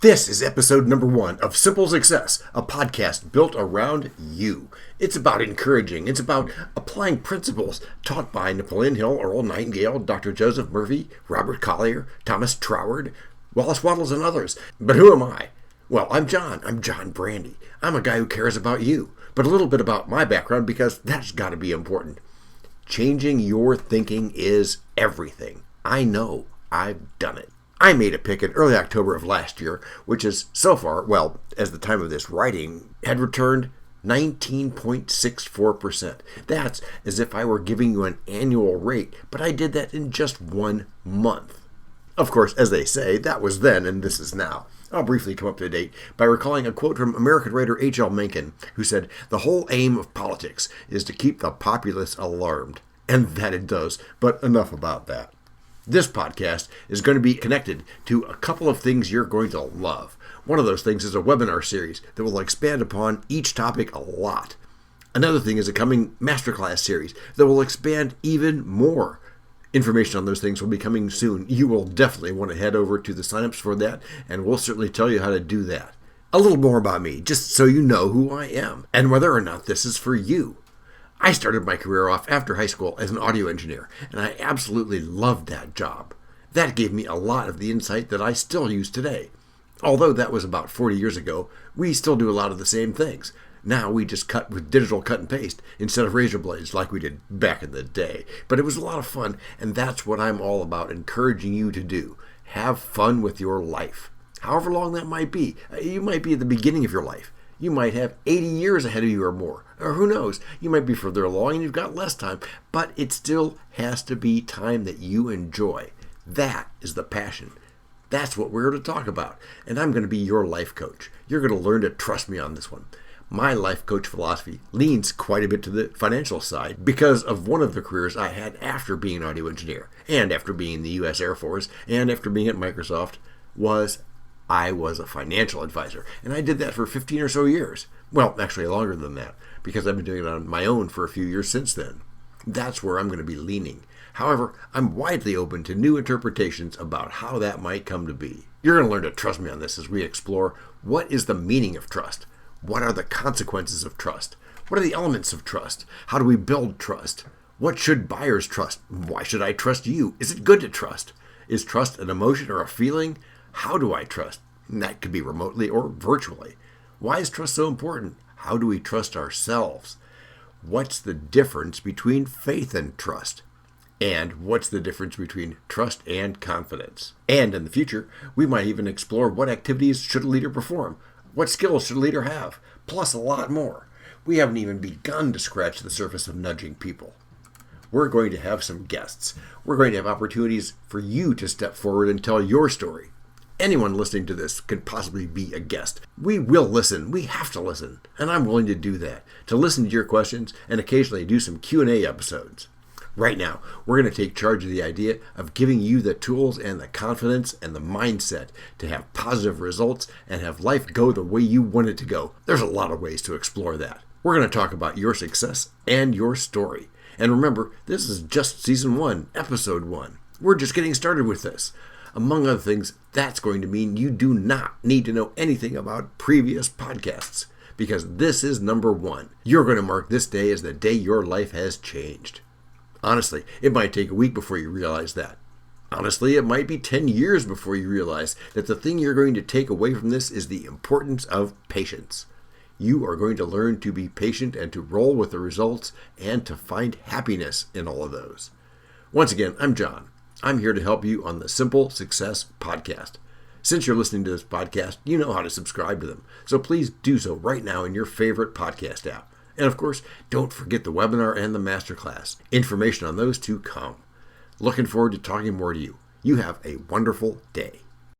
This is episode number 1 of Simple Success, a podcast built around you. It's about encouraging. It's about applying principles taught by Napoleon Hill, Earl Nightingale, Dr. Joseph Murphy, Robert Collier, Thomas Troward, Wallace Wattles, and others. But who am I? Well, I'm John. I'm John Brandy. I'm a guy who cares about you, but a little bit about my background because that's got to be important. Changing your thinking is everything. I know. I've done it. I made a pick in early October of last year, which is so far, well, as the time of this writing, had returned 19.64%. That's as if I were giving you an annual rate, but I did that in just 1 month. Of course, as they say, that was then and this is now. I'll briefly come up to date by recalling a quote from American writer H.L. Mencken, who said, "The whole aim of politics is to keep the populace alarmed." And that it does, but enough about that. This podcast is going to be connected to a couple of things you're going to love. One of those things is a webinar series that will expand upon each topic a lot. Another thing is a coming masterclass series that will expand even more. Information on those things will be coming soon. You will definitely want to head over to the signups for that, and we'll certainly tell you how to do that. A little more about me, just so you know who I am, and whether or not this is for you. I started my career off after high school as an audio engineer, and I absolutely loved that job. That gave me a lot of the insight that I still use today. Although that was about 40 years ago, we still do a lot of the same things. Now we just cut with digital cut and paste instead of razor blades like we did back in the day. But it was a lot of fun, and that's what I'm all about encouraging you to do. Have fun with your life. However long that might be. You might be at the beginning of your life. You might have 80 years ahead of you or more. Or who knows, you might be further along and you've got less time. But it still has to be time that you enjoy. That is the passion. That's what we're going to talk about. And I'm going to be your life coach. You're going to learn to trust me on this one. My life coach philosophy leans quite a bit to the financial side because of one of the careers I had after being an audio engineer and after being in the U.S. Air Force and after being at Microsoft I was a financial advisor, and I did that for 15 or so years. Well, actually longer than that, because I've been doing it on my own for a few years since then. That's where I'm going to be leaning. However, I'm widely open to new interpretations about how that might come to be. You're going to learn to trust me on this as we explore what is the meaning of trust? What are the consequences of trust? What are the elements of trust? How do we build trust? What should buyers trust? Why should I trust you? Is it good to trust? Is trust an emotion or a feeling? How do I trust? And that could be remotely or virtually. Why is trust so important? How do we trust ourselves? What's the difference between faith and trust? And what's the difference between trust and confidence? And in the future, we might even explore what activities should a leader perform? What skills should a leader have? Plus a lot more. We haven't even begun to scratch the surface of nudging people. We're going to have some guests. We're going to have opportunities for you to step forward and tell your story. Anyone listening to this could possibly be a guest. We will listen. We have to listen. And I'm willing to do that, to listen to your questions and occasionally do some Q&A episodes. Right now, we're going to take charge of the idea of giving you the tools and the confidence and the mindset to have positive results and have life go the way you want it to go. There's a lot of ways to explore that. We're going to talk about your success and your story. And remember, this is just Season 1, Episode 1. We're just getting started with this. Among other things, that's going to mean you do not need to know anything about previous podcasts, because this is number 1. You're going to mark this day as the day your life has changed. Honestly, it might take a week before you realize that. Honestly, it might be 10 years before you realize that the thing you're going to take away from this is the importance of patience. You are going to learn to be patient and to roll with the results and to find happiness in all of those. Once again, I'm John. I'm here to help you on the Simple Success Podcast. Since you're listening to this podcast, you know how to subscribe to them. So please do so right now in your favorite podcast app. And of course, don't forget the webinar and the masterclass. Information on those to come. Looking forward to talking more to you. You have a wonderful day.